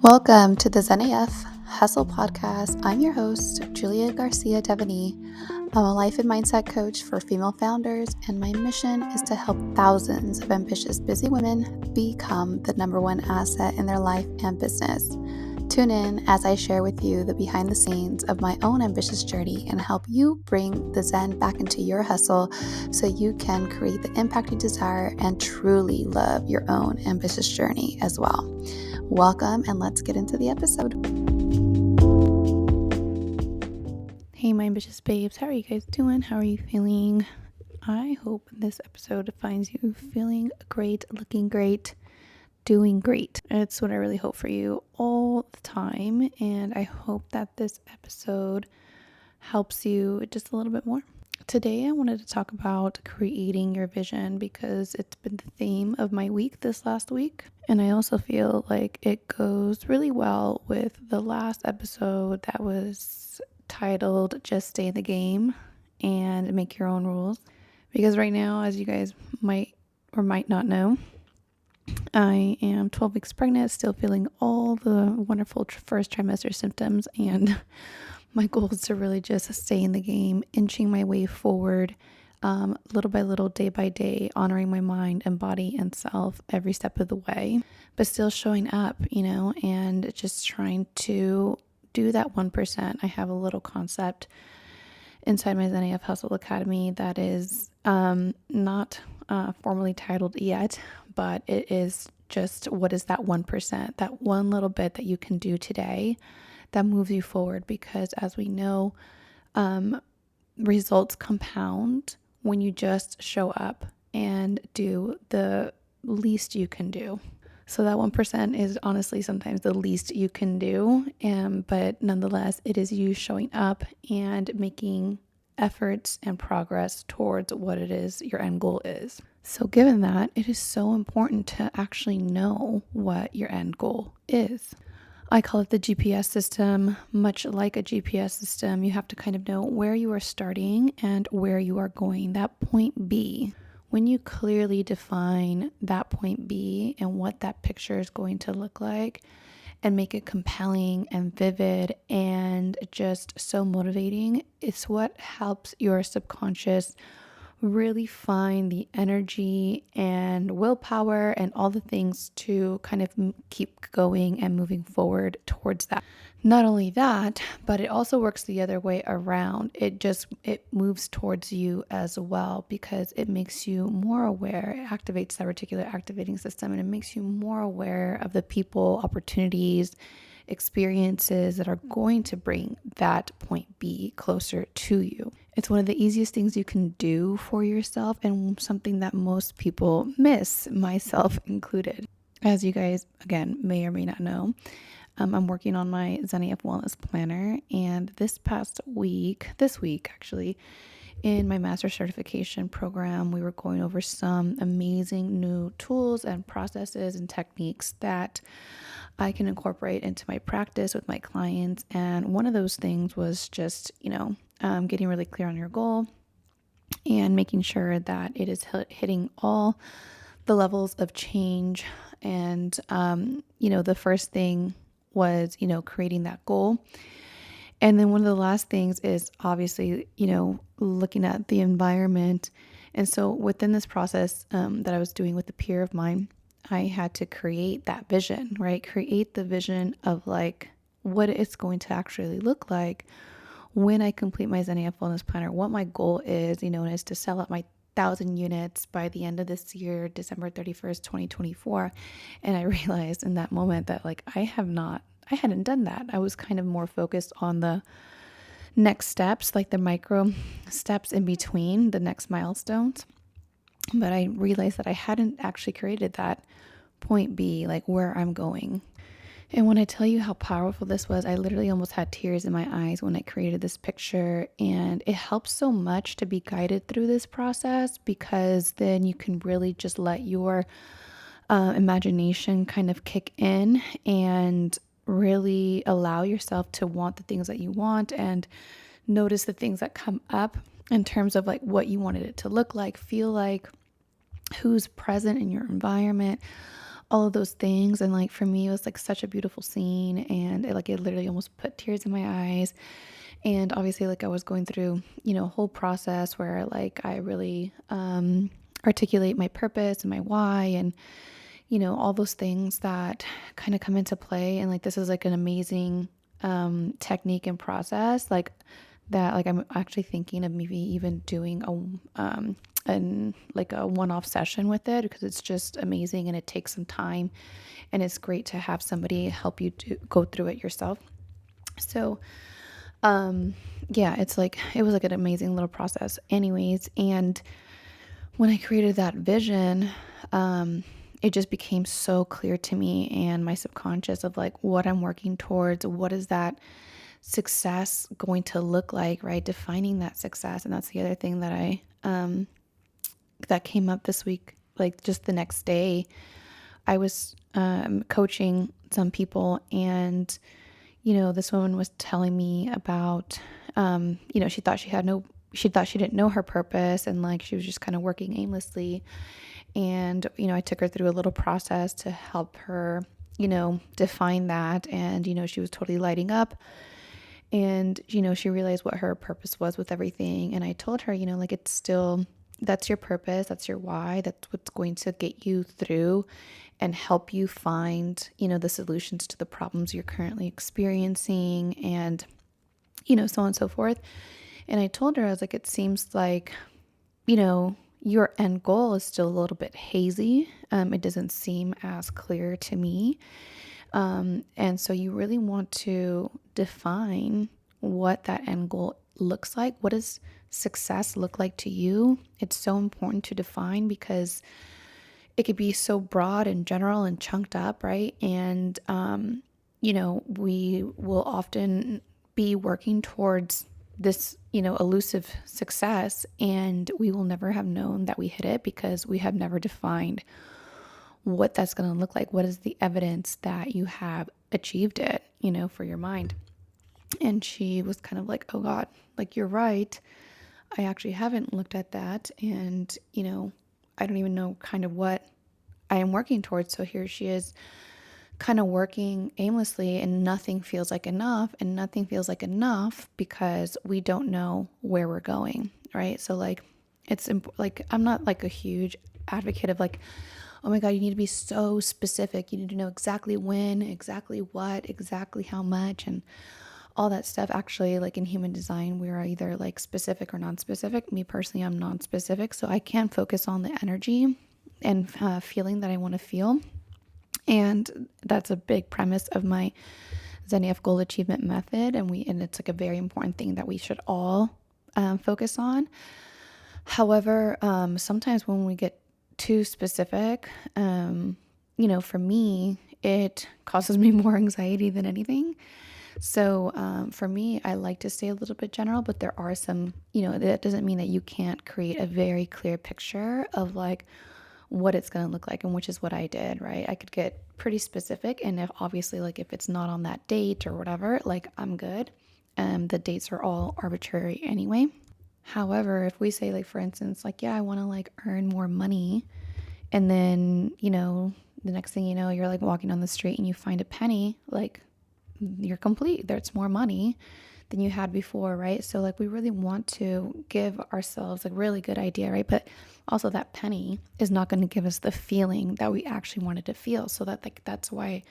Welcome to the Zen AF Hustle Podcast. I'm your host, Julia Garcia Devaney. I'm a life and mindset coach for female founders, and my mission is to help thousands of ambitious, busy women become the number one asset in their life and business. Tune in as I share with you the behind the scenes of my own ambitious journey and help you bring the Zen back into your hustle so you can create the impact you desire and truly love your own ambitious journey as well. Welcome, and let's get into the episode. Hey, my ambitious babes, how are you guys doing? How are you feeling? I hope this episode finds you feeling great, looking great, doing great. It's what I really hope for you all the time, and I hope that this episode helps you just a little bit more. Today, I wanted to talk about creating your vision because it's been the theme of my week this last week. And I also feel like it goes really well with the last episode that was titled Just Stay in the Game and Make Your Own Rules. Because right now, as you guys might or might not know, I am 12 weeks pregnant, still feeling all the wonderful first trimester symptoms, and my goal is to really just stay in the game, inching my way forward, little by little, day by day, honoring my mind and body and self every step of the way, but still showing up, and just trying to do that 1%. I have a little concept inside my Zen AF Hustle Academy that is not formally titled yet, but it is just, what is that 1%, that one little bit that you can do today that moves you forward, because as we know, results compound when you just show up and do the least you can do. So that 1% is honestly sometimes the least you can do, but nonetheless, it is you showing up and making efforts and progress towards what it is your end goal is. So given that, it is so important to actually know what your end goal is. I call it the GPS system. Much like a GPS system, you have to kind of know where you are starting and where you are going, that point B. When you clearly define that point B and what that picture is going to look like and make it compelling and vivid and just so motivating, it's what helps your subconscious really find the energy and willpower and all the things to kind of keep going and moving forward towards that. Not only that, but it also works the other way around. It moves towards you as well, because it makes you more aware. It activates that reticular activating system, and it makes you more aware of the people, opportunities, experiences that are going to bring that point B closer to you. It's one of the easiest things you can do for yourself, and something that most people miss, myself included. As you guys, again, may or may not know, I'm working on my Zen AF Wellness Planner, and this week actually, in my master certification program, we were going over some amazing new tools and processes and techniques that I can incorporate into my practice with my clients. And one of those things was just, getting really clear on your goal and making sure that it is hitting all the levels of change. And, the first thing was, creating that goal. And then one of the last things is obviously, looking at the environment. And so within this process that I was doing with a peer of mine, I had to create that vision, right? Create the vision of like what it's going to actually look like when I complete my Zen AF Wellness Planner, what my goal is, and is to sell out my 1,000 units by the end of this year, December 31st, 2024. And I realized in that moment that I hadn't done that. I was kind of more focused on the next steps, like the micro steps in between the next milestones. But I realized that I hadn't actually created that point B, like where I'm going. And when I tell you how powerful this was, I literally almost had tears in my eyes when I created this picture. And it helps so much to be guided through this process, because then you can really just let your imagination kind of kick in and really allow yourself to want the things that you want and notice the things that come up in terms of like what you wanted it to look like, feel like, who's present in your environment, all of those things. And like for me, it was like such a beautiful scene, and it literally almost put tears in my eyes. And obviously, like I was going through, a whole process where like I really articulate my purpose and my why, and all those things that kind of come into play. And like this is like an amazing technique and process, like that. Like I'm actually thinking of maybe even doing a one-off session with it, because it's just amazing and it takes some time, and it's great to have somebody help you to go through it yourself. So yeah, it was like an amazing little process anyways. And when I created that vision, it just became so clear to me and my subconscious of like what I'm working towards. What is that success going to look like, right? Defining that success. And that's the other thing that that came up this week. Like just the next day, I was coaching some people, and this woman was telling me about, she thought she didn't know her purpose, and like she was just kind of working aimlessly. And, I took her through a little process to help her, define that. And, she was totally lighting up, and, she realized what her purpose was with everything. And I told her, like, it's still, that's your purpose. That's your why. That's what's going to get you through and help you find, the solutions to the problems you're currently experiencing, and, so on and so forth. And I told her, I was like, it seems like, your end goal is still a little bit hazy. It doesn't seem as clear to me. And so you really want to define what that end goal looks like. What does success look like to you? It's so important to define, because it could be so broad and general and chunked up, right? And, we will often be working towards this, elusive success, and we will never have known that we hit it because we have never defined what that's going to look like. What is the evidence that you have achieved it, for your mind? And she was kind of like, oh God, like, you're right. I actually haven't looked at that. And, I don't even know kind of what I am working towards. So here she is kind of working aimlessly, and nothing feels like enough, and nothing feels like enough because we don't know where we're going. Right. So like, like, I'm not like a huge advocate of like, oh my God, you need to be so specific. You need to know exactly when, exactly what, exactly how much, and all that stuff. Actually, like in human design, we are either like specific or non-specific. Me personally, I'm non-specific. So I can focus on the energy and feeling that I want to feel. And that's a big premise of my ZenEF goal achievement method. And it's like a very important thing that we should all focus on. However, sometimes when we get too specific, for me, it causes me more anxiety than anything. So for me, I like to stay a little bit general, but there are some, that doesn't mean that you can't create a very clear picture of like what it's going to look like, and which is what I did, right? I could get pretty specific, and if obviously, like if it's not on that date or whatever, like I'm good. The dates are all arbitrary anyway. However, if we say like, for instance, like, yeah, I want to like earn more money, and then, the next thing you know, you're like walking on the street and you find a penny, like you're complete. There's more money than you had before, right? So like we really want to give ourselves a really good idea, right? But also that penny is not going to give us the feeling that we actually wanted to feel. So that's why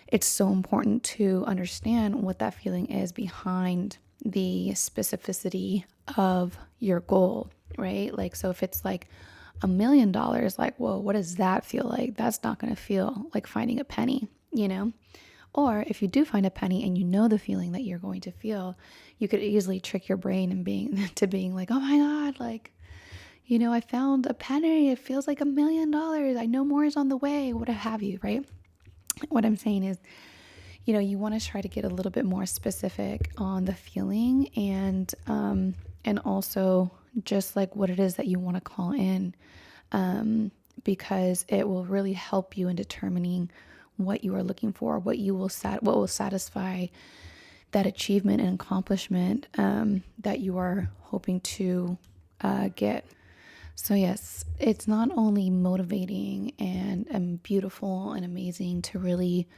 it's so important to understand what that feeling is behind the specificity of your goal, right? Like, so if it's like $1 million, like, whoa, what does that feel like? That's not going to feel like finding a penny, Or if you do find a penny and you know the feeling that you're going to feel, you could easily trick your brain and being like, oh my God, like, I found a penny. It feels like $1 million. I know more is on the way, what have you, right? What I'm saying is, you want to try to get a little bit more specific on the feeling, and also just like what it is that you want to call in, because it will really help you in determining what you are looking for, what will satisfy that achievement and accomplishment that you are hoping to get. So, yes, it's not only motivating and beautiful and amazing to really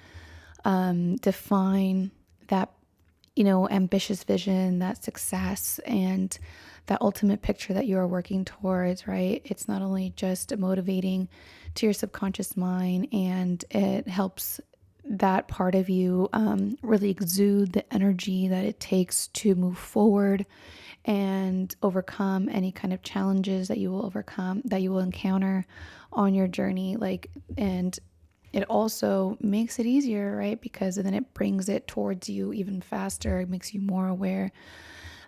define that, ambitious vision, that success, and that ultimate picture that you are working towards, right? It's not only just motivating to your subconscious mind, and it helps that part of you really exude the energy that it takes to move forward and overcome any kind of challenges that you will overcome, that you will encounter on your journey. And it also makes it easier, right? Because then it brings it towards you even faster. It makes you more aware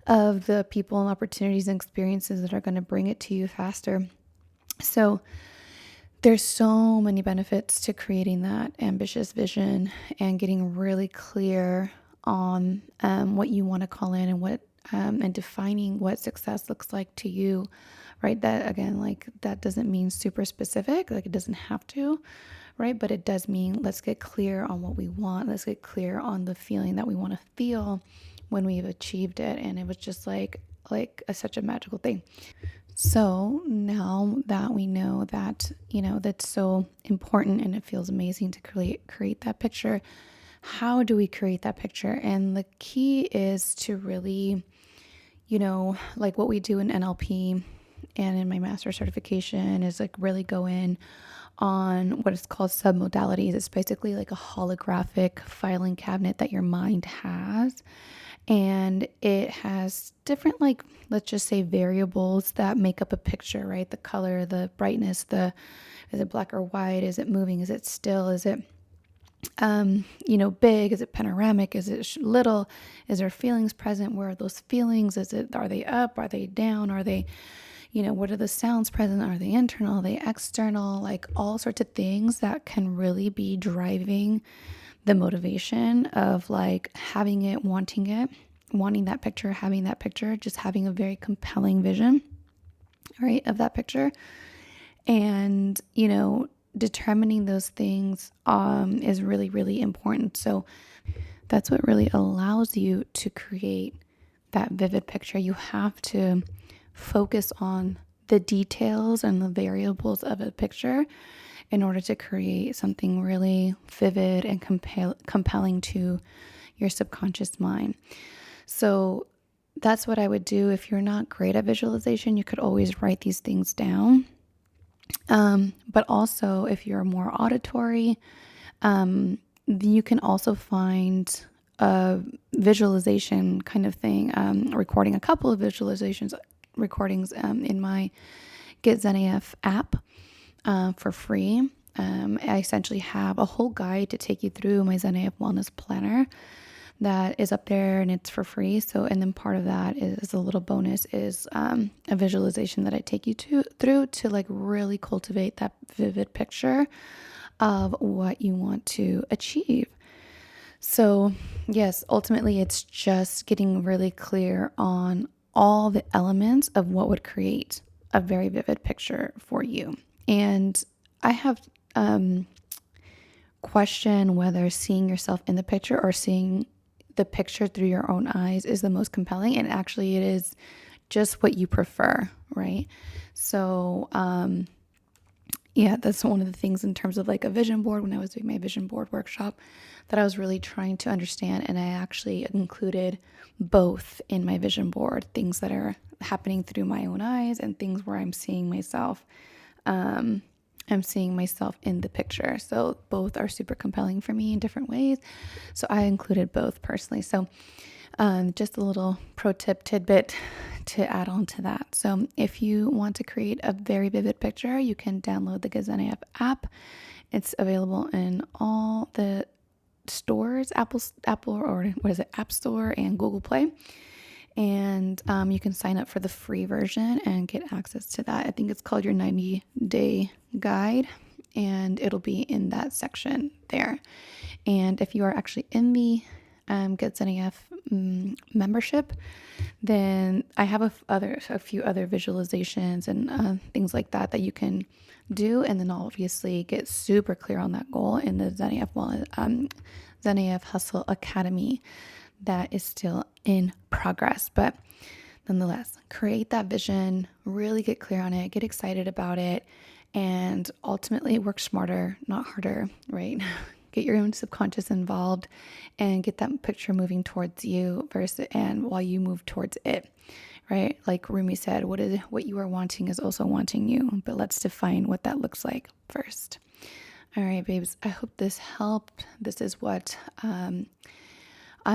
of the people and opportunities and experiences that are going to bring it to you faster. So there's so many benefits to creating that ambitious vision and getting really clear on what you want to call in, and what and defining what success looks like to you, right? That again, like that doesn't mean super specific, like it doesn't have to, right? But it does mean let's get clear on what we want. Let's get clear on the feeling that we want to feel when we've achieved it. And it was just such a magical thing. So now that we know that, that's so important and it feels amazing to create that picture, how do we create that picture? And the key is to really, like what we do in NLP and in my master certification is like really go in on what is called submodalities. It's basically like a holographic filing cabinet that your mind has. And it has different, like, let's just say variables that make up a picture, right? The color, the brightness, is it black or white? Is it moving? Is it still? Is it, big? Is it panoramic? Is it little? Is there feelings present? Where are those feelings? Are they up? Are they down? Are they, what are the sounds present? Are they internal? Are they external? Like all sorts of things that can really be driving the motivation of like having it, wanting that picture, having that picture, just having a very compelling vision, right, of that picture. And, determining those things is really, really important. So that's what really allows you to create that vivid picture. You have to focus on the details and the variables of a picture in order to create something really vivid and compelling to your subconscious mind. So that's what I would do. If you're not great at visualization, you could always write these things down. But also, if you're more auditory, you can also find a visualization kind of thing, recording a couple of recordings in my Get Zen AF app for free. I essentially have a whole guide to take you through my Zen AF Wellness Planner that is up there, and it's for free. So, and then part of that is a little bonus is a visualization that I take you through to like really cultivate that vivid picture of what you want to achieve. So, yes, ultimately it's just getting really clear on all the elements of what would create a very vivid picture for you. And I have question whether seeing yourself in the picture or seeing the picture through your own eyes is the most compelling. And actually it is just what you prefer, right? So, yeah, that's one of the things in terms of like a vision board, when I was doing my vision board workshop, that I was really trying to understand. And I actually included both in my vision board, things that are happening through my own eyes and things where I'm seeing myself. I'm seeing myself in the picture. So both are super compelling for me in different ways. So I included both personally. So just a little pro tip tidbit to add on to that. So if you want to create a very vivid picture, you can download the Gazania app. It's available in all the stores, Apple, or what is it, App Store and Google Play. And you can sign up for the free version and get access to that. I think it's called your 90-day guide, and it'll be in that section there. And if you are actually in the Get Zen AF membership, then I have a few other visualizations and things like that you can do, and then obviously get super clear on that goal in the Zen AF Hustle Academy that is still in progress. But nonetheless, create that vision, really get clear on it, get excited about it, and ultimately work smarter, not harder, right? Get your own subconscious involved and get that picture moving towards you versus and while you move towards it, right? Like Rumi said, what you are wanting is also wanting you, but let's define what that looks like first. All right, babes, I hope this helped. This is what I'm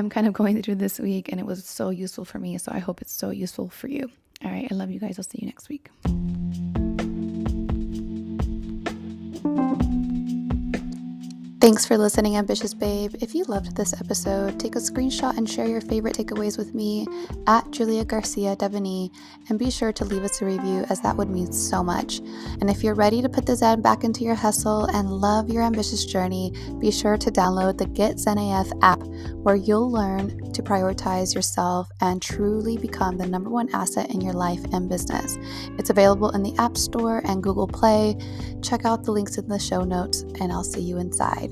kind of going through this week, and it was so useful for me. So I hope it's so useful for you. All right, I love you guys. I'll see you next week. Thanks for listening, Ambitious Babe. If you loved this episode, take a screenshot and share your favorite takeaways with me at Julia Garcia Devaney, and be sure to leave us a review, as that would mean so much. And if you're ready to put the Zen back into your hustle and love your ambitious journey, be sure to download the Get Zen AF app, where you'll learn to prioritize yourself and truly become the number one asset in your life and business. It's available in the App Store and Google Play. Check out the links in the show notes, and I'll see you inside.